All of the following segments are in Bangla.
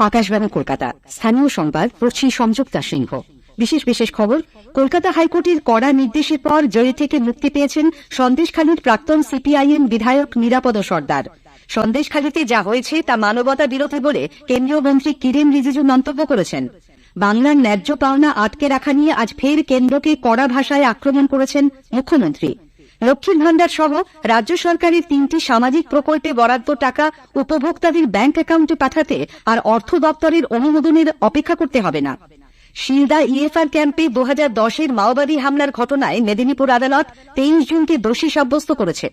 আকাশবাণী কলকাতা, স্থানীয় সংবাদ পড়ছি সংযুক্তা সিংহ। বিশেষ খবর। কলকাতা হাইকোর্টের কড়া নির্দেশের পর জেল থেকে মুক্তি পেয়েছেন সন্দেশখালীর প্রাক্তন সিপিআইএম বিধায়ক নিরাপদ সর্দার। সন্দেশখালীতে যা হয়েছে তা মানবতা বিরোধী বলে কেন্দ্রীয় মন্ত্রী কিরেন রিজিজু মন্তব্য করেছেন। বাংলার ন্যায্য পাওনা আটকে রাখা নিয়ে আজ ফের কেন্দ্রকে কড়া ভাষায় আক্রমণ করেছেন মুখ্যমন্ত্রী। লক্ষ্মীর ভান্ডার সহ রাজ্য সরকারের ৩টি সামাজিক প্রকল্পে বরাদ্দ টাকা উপভোক্তাদের ব্যাংক অ্যাকাউন্টে পাঠাতে আর অর্থ দপ্তরের অনুমোদনের অপেক্ষা করতে হবে না। শিলদা ইএফআর ক্যাম্পে 2010-এর মাওবাদী হামলার ঘটনায় মেদিনীপুর আদালত 23 জনকে দোষী সাব্যস্ত করেছে।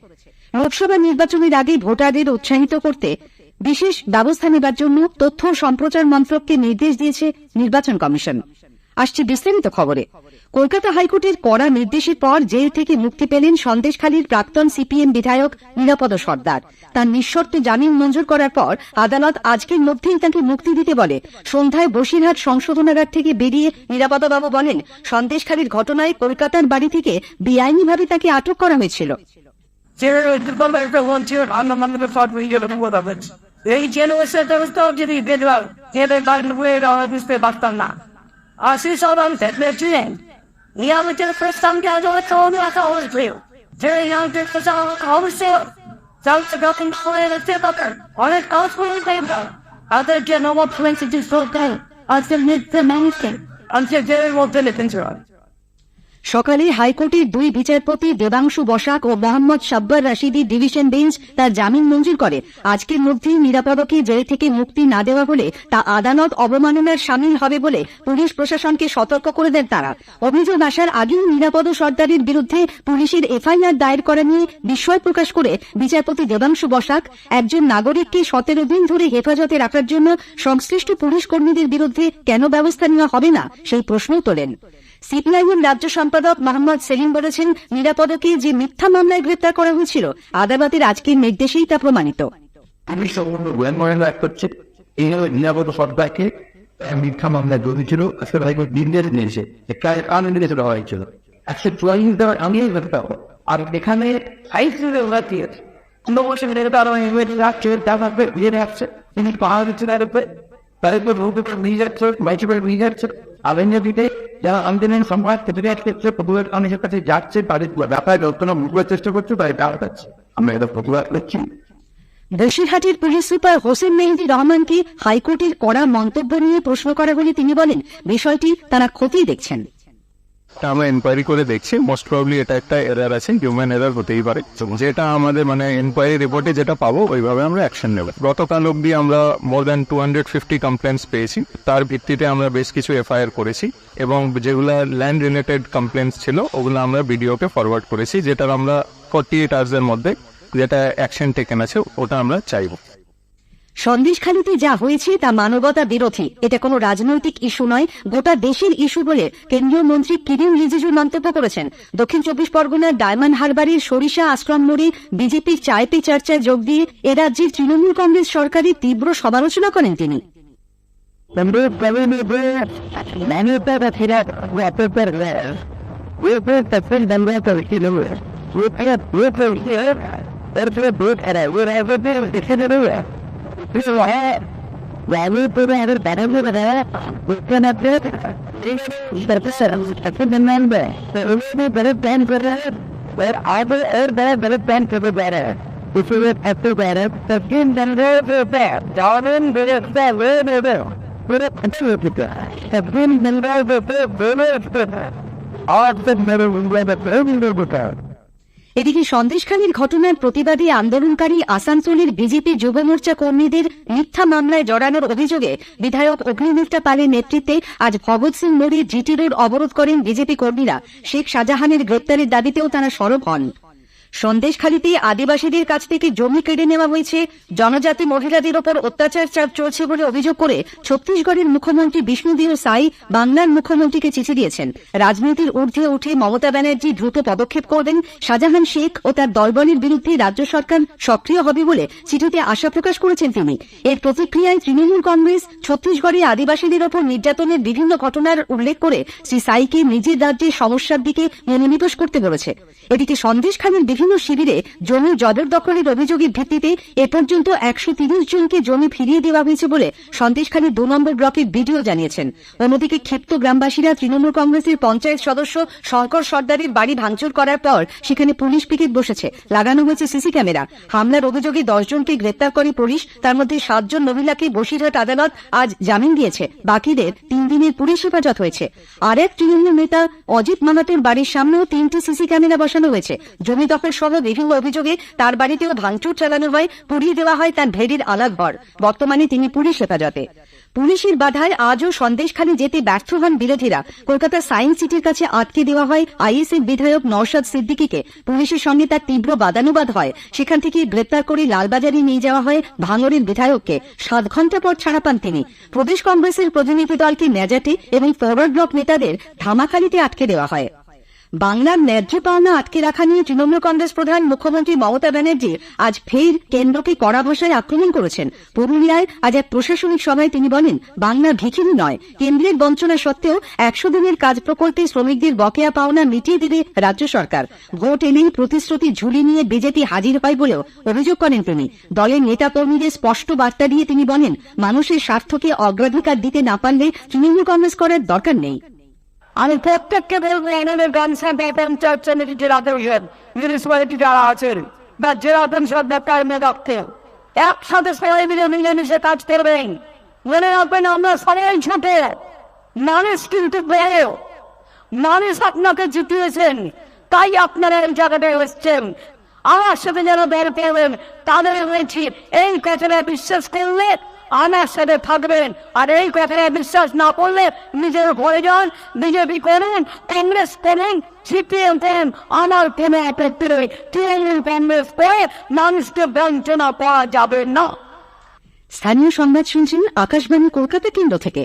লোকসভা নির্বাচনের আগে ভোটারদের উৎসাহিত করতে বিশেষ ব্যবস্থা নেবার জন্য তথ্য ও সম্প্রচার মন্ত্রককে নির্দেশ দিয়েছে নির্বাচন কমিশন। আসছে বিস্তারিত খবরে। কলকাতা হাইকোর্টের কড়া নির্দেশের পর জেল থেকে মুক্তি পেলেন সন্দেশখালীর প্রাক্তন সিপিএম বিধায়ক নিরাপদ সর্দার। তার নিঃশর্ত জামিন মঞ্জুর করার পর আদালত আজকের মধ্যেই তাকে মুক্তি দিতে বলে। সন্ধ্যায় বসিরহাট সংশোধনাগার থেকে বেরিয়ে নিরাপদবাবু বলেন, সন্দেশখালীর ঘটনায় কলকাতার বাড়ি থেকে বেআইনিভাবে তাকে আটক করা হয়েছিল। এই she's all on that they're doing. Yeah, we did the first time guys all told me I thought it was real. Very young just was all the sale. Sounds like nothing for the tip up there. On it goes for the paper. Other get no more place to do so day. Until mid the anything. Until they will do it into it. সকালে হাইকোর্টের দুই বিচারপতি দেবাংশু বসাক ও মোহাম্মদ সাব্বার রাশিদি ডিভিশন বেঞ্চ তার জামিন মঞ্জুর করে। আজকের মধ্যেই নিরাপদকে জেল থেকে মুক্তি না দেওয়া হলে তা আদালত অবমাননার শামিল হবে বলে পুলিশ প্রশাসনকে সতর্ক করে দেন তারা। অভিযোগ আসার আগেই নিরাপদ সর্দারের বিরুদ্ধে পুলিশের এফআইআর দায়ের করা নিয়ে বিস্ময় প্রকাশ করে বিচারপতি দেবাংশু বসাক একজন নাগরিককে 17 দিন ধরে হেফাজতে রাখার জন্য সংশ্লিষ্ট পুলিশ কর্মীদের বিরুদ্ধে কেন ব্যবস্থা নেওয়া হবে না সেই প্রশ্ন তোলেন। সিপিআইএম রাজ্য সম্পাদক মোহাম্মদ সেলিম বলেছেন, নিরাপদকে যে মিথ্যা মামলায় গ্রেপ্তার করা হয়েছিল আদালতের আজকের নির্দেশেই তা প্রমাণিত। আমি সম্পূর্ণ গোয়েন্দা করছি এইভাবে নিরাপদ সরকারকে মিথ্যা মামলায় জড়িয়েছিল। আজকে হাইকোর্ট নির্দেশ দিয়েছে, নির্দেশ দেওয়া হয়েছিল। আজকে চুয়াল্লিশ দেওয়ার আমি আর এখানে তিনি পাওয়া দিচ্ছে তারপর নিয়ে যাচ্ছে বাইশে নিয়ে যাচ্ছে আবেঞ্জা দিতে যারা আন্দোলন সংবাদ ক্ষেত্রে ক্ষেত্রে প্রতিবাদ মানুষের কাছে যাচ্ছে তাদের ব্যাপারে যতটা মুখের চেষ্টা করছে তাই দেওয়া যাচ্ছে। আমরা এটা প্রতিবাদ করছি। বসিরহাটের পুলিশ সুপার হোসেন মেহেদি রহমানকে হাইকোর্টের কড়া মন্তব্য নিয়ে প্রশ্ন করা হলে তিনি বলেন, বিষয়টি তারা খতিয়ে দেখছেন। আমরা এনকোয়ারি করে দেখছি, মোস্ট প্রবাবলি এটা একটা এরার আছে, হিউম্যান এরার হতেই পারে। যেটা আমাদের এনকোয়ারি রিপোর্টে যেটা পাবো ওইভাবে আমরা অ্যাকশন নেব। গতকাল অব্দি আমরা মোর দ্যান 250 কমপ্লেন্টস পেয়েছি। তার ভিত্তিতে আমরা বেশ কিছু এফআইআর করেছি এবং যেগুলো ল্যান্ড রিলেটেড কমপ্লেন্টস ছিল ওগুলো আমরা বিডিওকে ফরওয়ার্ড করেছি, যেটার আমরা 48 আওয়ার্সের মধ্যে যেটা অ্যাকশন টেকেন আছে ওটা আমরা চাইব। সন্দেশখালীতে যা হয়েছে তা মানবতা বিরোধী, এটা কোনো রাজনৈতিক ইস্যু নয়, গোটা দেশের ইস্যু বলে কেন্দ্রীয় মন্ত্রী কিরেন রিজিজু মন্তব্য করেছেন। দক্ষিণ 24 পরগনার ডায়মন্ড হারবারের সরিষা আশ্রম মোড়ে বিজেপির চায় পে চর্চায় যোগ দিয়ে এ রাজ্যের তৃণমূল কংগ্রেস সরকারের তীব্র সমালোচনা করেন তিনি। This is what happened. Rather put out a better than that. We're gonna do it. Better remember. Better band for that. But I better band for the better. If we would have to better, the game then they're there. Darling, better that, better. Better to the guy. The game then better. All the better. এদিকে সন্দেশখালীর ঘটনার প্রতিবাদে আন্দোলনকারী আসানসোলের বিজেপি যুব মোর্চা কর্মীদের মিথ্যা মামলায় জড়ানোর অভিযোগে বিধায়ক অগ্নিমিত্রা পালের নেতৃত্বে আজ ভগৎ সিং মোড়ে জিটি রোড অবরোধ করেন বিজেপি কর্মীরা। শেখ শাহজাহানের গ্রেপ্তারের দাবিতেও তারা সরব হন। সন্দেশখালীতে আদিবাসীদের কাছ থেকে জমি কেড়ে নেওয়া হয়েছে, জনজাতি মহিলাদের ওপর অত্যাচার চলছে বলে অভিযোগ করে ছত্তিশগড়ের মুখ্যমন্ত্রী বিষ্ণুদেও সাই বাংলার মুখ্যমন্ত্রীকে চিঠি দিয়েছেন। রাজনীতির ঊর্ধ্বে উঠে মমতা ব্যানার্জি দ্রুত পদক্ষেপ করবেন, শাহজাহান শেখ ও তার দলবলের বিরুদ্ধে রাজ্য সরকার সক্রিয় হবে বলে চিঠিতে আশা প্রকাশ করেছেন তিনি। এর প্রতিক্রিয়ায় তৃণমূল কংগ্রেস ছত্তিশগড়ে আদিবাসীদের ওপর নির্যাতনের বিভিন্ন ঘটনার উল্লেখ করে শ্রী সাইকে নিজের রাজ্যের সমস্যার দিকে মনোনিবেশ করতে বলেছে। এদিকে সন্দেশখালীর বিভিন্ন শিবিরে জমি জবরদখলের অভিযোগের ভিত্তিতে এ পর্যন্ত 130 জনকে জমি ফিরিয়ে দেওয়া হয়েছে বলে সন্দেশখালী 2 নম্বর ব্লকের বিডিও জানিয়েছেন। অন্যদিকে ক্ষিপ্ত গ্রামবাসীরা তৃণমূল কংগ্রেসের পঞ্চায়েত সদস্য শঙ্কর সর্দারের বাড়ি ভাঙচুর করার পর সেখানে পুলিশ পিকেট বসেছে, লাগানো হয়েছে সিসি ক্যামেরা। হামলার অভিযোগে 10 জনকে গ্রেপ্তার করে পুলিশ, তার মধ্যে 7 জন মহিলাকে বসিরহাট আদালত আজ জামিন দিয়েছে, বাকিদের 3 দিনের পুলিশ হেফাজত হয়েছে। আর এক তৃণমূল নেতা অজিত মানাতের বাড়ির সামনেও 3টি সিসি ক্যামেরা বসানো হয়েছে। জমি দখল সহ বিভিন্ন অভিযোগে তার বাড়িতেও ভাঙচুর চালানো হয়, পুড়িয়ে দেওয়া হয় তার ভেড়ির আলাঘর। বর্তমানে তিনি পুলিশ হেফাজতে। পুলিশের বাধায় আজও সন্দেশখালী যেতে ব্যর্থ হন বিরোধীরা। কলকাতা সায়েন্স সিটির কাছে আটকে দেওয়া হয় আইএসএফ বিধায়ক নওশাদ সিদ্দিকীকে। পুলিশের সঙ্গে তার তীব্র বাদানুবাদ হয়, সেখান থেকে গ্রেপ্তার করে লালবাজারে নিয়ে যাওয়া হয় ভাঙড়ের বিধায়ককে। 7 ঘণ্টা পর ছাড়া পান তিনি। প্রদেশ কংগ্রেসের প্রতিনিধি দলকে ন্যাজাটে এবং ফরওয়ার্ড ব্লক নেতাদের ধামাখালিতে আটকে দেওয়া হয়। বাংলার ন্যায্য পাওনা আটকে রাখা নিয়ে তৃণমূল কংগ্রেস প্রধান মুখ্যমন্ত্রী মমতা ব্যানার্জি আজ ফের কেন্দ্রকে কড়া ভাষায় আক্রমণ করেছেন। পুরুলিয়ায় আজ এক প্রশাসনিক সভায় তিনি বলেন, বাংলা ভিখিরি নয়। কেন্দ্রের বঞ্চনা সত্ত্বেও 100 দিনের কাজ প্রকল্পে শ্রমিকদের বকেয়া পাওনা মিটিয়ে দেবে রাজ্য সরকার। ভোট এলেই প্রতিশ্রুতি ঝুলি নিয়ে বিজেপি হাজির হয় বলেও অভিযোগ করেন তিনি। দলের নেতা কর্মীদের স্পষ্ট বার্তা দিয়ে তিনি বলেন, মানুষের স্বার্থকে অগ্রাধিকার দিতে না পারলে তৃণমূল কংগ্রেস করার দরকার নেই। আমি প্রত্যেককে বলবো, এনাদের মিউনিসিপ্যালিটি যারা আছেন বা জেলা পরিষদের কর্মী দপ্তর একসাথে সবাই মিলে মিলেমিশে কাজ করবেন। মনে রাখবেন, আমরা সবাই ছোটে, মানুষ কিন্তু বড়। মানুষ আপনাকে জিতিয়েছেন, তাই আপনারা এই জায়গাটায় এসছেন। আমার সাথে যারা বের পেলেন তাদের বলছি, এই কথাটা বিশ্বাস করলে আমার সাথে থাকবেন, আর এই কথায় বিশ্বাস না করলে নিজের ঘরে যান, বিজেপি করেন, কংগ্রেস করেন, সিপিএম করেন, আমার প্রেমে তৃণমূল কংগ্রেস করে মানুষকে বঞ্চনা পাওয়া যাবে না। স্থানীয় সংবাদ শুনছেন আকাশবাণী কলকাতা কেন্দ্র থেকে।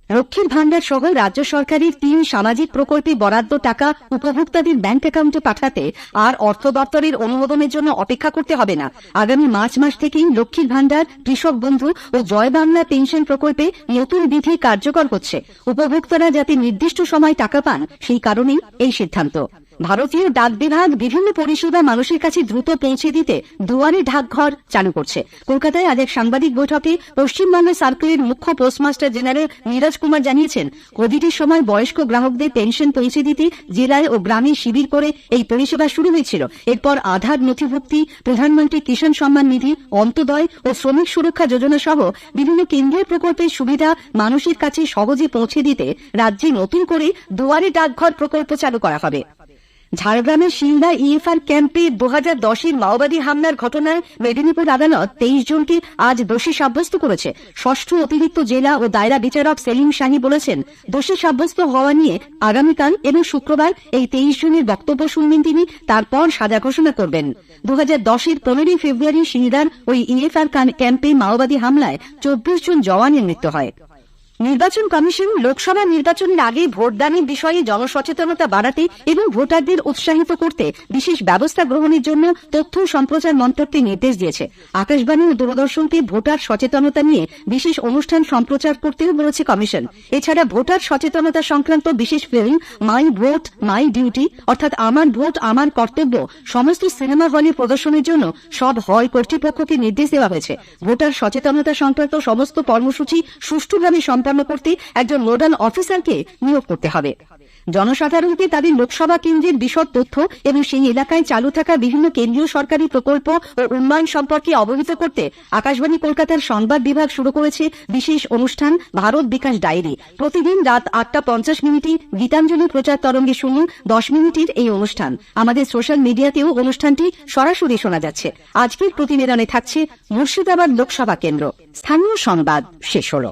লক্ষ্মীর ভান্ডার সহ রাজ্য সরকারের 3 সামাজিক প্রকল্পে বরাদ্দ টাকা উপভোক্তাদের ব্যাংক অ্যাকাউন্টে পাঠাতে আর অর্থ দপ্তরের অনুমোদনের জন্য অপেক্ষা করতে হবে না। আগামী মার্চ মাস থেকেই লক্ষ্মীর ভান্ডার, কৃষক বন্ধু ও জয় বাংলা পেনশন প্রকল্পে নতুন বিধি কার্যকর হচ্ছে। উপভোক্তারা যাতে নির্দিষ্ট সময় টাকা পান, সেই কারণেই এই সিদ্ধান্ত। ভারতীয় ডাক বিভাগ বিভিন্ন পরিষেবা মানুষের কাছে দ্রুত পৌঁছে দিতে দুয়ারে ডাকঘর চালু করছে। কলকাতায় আজ এক সাংবাদিক বৈঠকে পশ্চিমবঙ্গ সার্কেলের মুখ্য পোস্টমাস্টার জেনারেল নীরজ কুমার জানিয়েছেন, কোভিডের সময় বয়স্ক গ্রাহকদের পেনশন পৌঁছে দিতে জেলায় ও গ্রামে শিবির করে এই পরিষেবা শুরু হয়েছিল। এরপর আধার নথিভুক্তি, প্রধানমন্ত্রী কিষাণ সম্মান নিধি, অন্তোদয় ও শ্রমিক সুরক্ষা যোজনা সহ বিভিন্ন কেন্দ্রীয় প্রকল্পের সুবিধা মানুষের কাছে সহজে পৌঁছে দিতে রাজ্যে নতুন করে দুয়ারে ডাকঘর প্রকল্প চালু করা হবে। ঝাড়গ্রামের শিলদা ইএফআর ক্যাম্পে 2010-এর মাওবাদী হামলার ঘটনায় মেদিনীপুর আদালত 23 জনকে আজ দোষী সাব্যস্ত করেছে। 6ষ্ঠ অতিরিক্ত জেলা ও দায়রা বিচারক সেলিম শাহী বলেছেন, দোষী সাব্যস্ত হওয়া নিয়ে আগামীকাল এবং শুক্রবার এই 23 জনের বক্তব্য শুনবেন তিনি, তারপর সাজা ঘোষণা করবেন। 2010-এর 15 ফেব্রুয়ারি শিলদার ওই ইএফআর ক্যাম্পে মাওবাদী হামলায় 24 জন জওয়ানের মৃত্যু হয়। নির্বাচন কমিশন লোকসভা নির্বাচনের আগে ভোটদানের বিষয়ে জনসচেতনতা বাড়াতে এবং ভোটারদের উৎসাহিত করতে বিশেষ ব্যবস্থা গ্রহণের জন্য তথ্য সম্প্রচার মন্ত্রককে নির্দেশ দিয়েছে। আকাশবাণী ও দূরদর্শনকে ভোটার সচেতনতা নিয়ে বিশেষ অনুষ্ঠান সম্প্রচার করতেও বলেছে কমিশন। এছাড়া ভোটার সচেতনতা সংক্রান্ত বিশেষ film my vote my duty অর্থাৎ আমার ভোট আমার কর্তব্য সমস্ত সিনেমা হলে প্রদর্শনের জন্য সব হল কর্তৃপক্ষকে নির্দেশ দেওয়া হয়েছে। ভোটার সচেতনতা সংক্রান্ত সমস্ত কর্মসূচি সুষ্ঠুভাবে সম্পন্ন করতে একজন নোডাল অফিসারকে নিয়োগ করতে হবে। জনসাধারণকে তাদের লোকসভা কেন্দ্রের বিশদ তথ্য এবং সেই এলাকায় চালু থাকা বিভিন্ন কেন্দ্রীয় সরকারি প্রকল্প ও উন্নয়ন সম্পর্কে অবহিত করতে আকাশবাণী কলকাতার সংবাদ বিভাগ শুরু করেছে বিশেষ অনুষ্ঠান ভারত বিকাশ ডায়েরি। প্রতিদিন রাত 8টা 50 গীতাঞ্জলি প্রচার তরঙ্গে শুনুন 10 মিনিটের এই অনুষ্ঠান। আমাদের সোশ্যাল মিডিয়াতেও অনুষ্ঠানটি সরাসরি শোনা যাচ্ছে। আজকের প্রতিবেদনে থাকছে মুর্শিদাবাদ লোকসভা কেন্দ্র। স্থানীয় সংবাদ শেষ হল।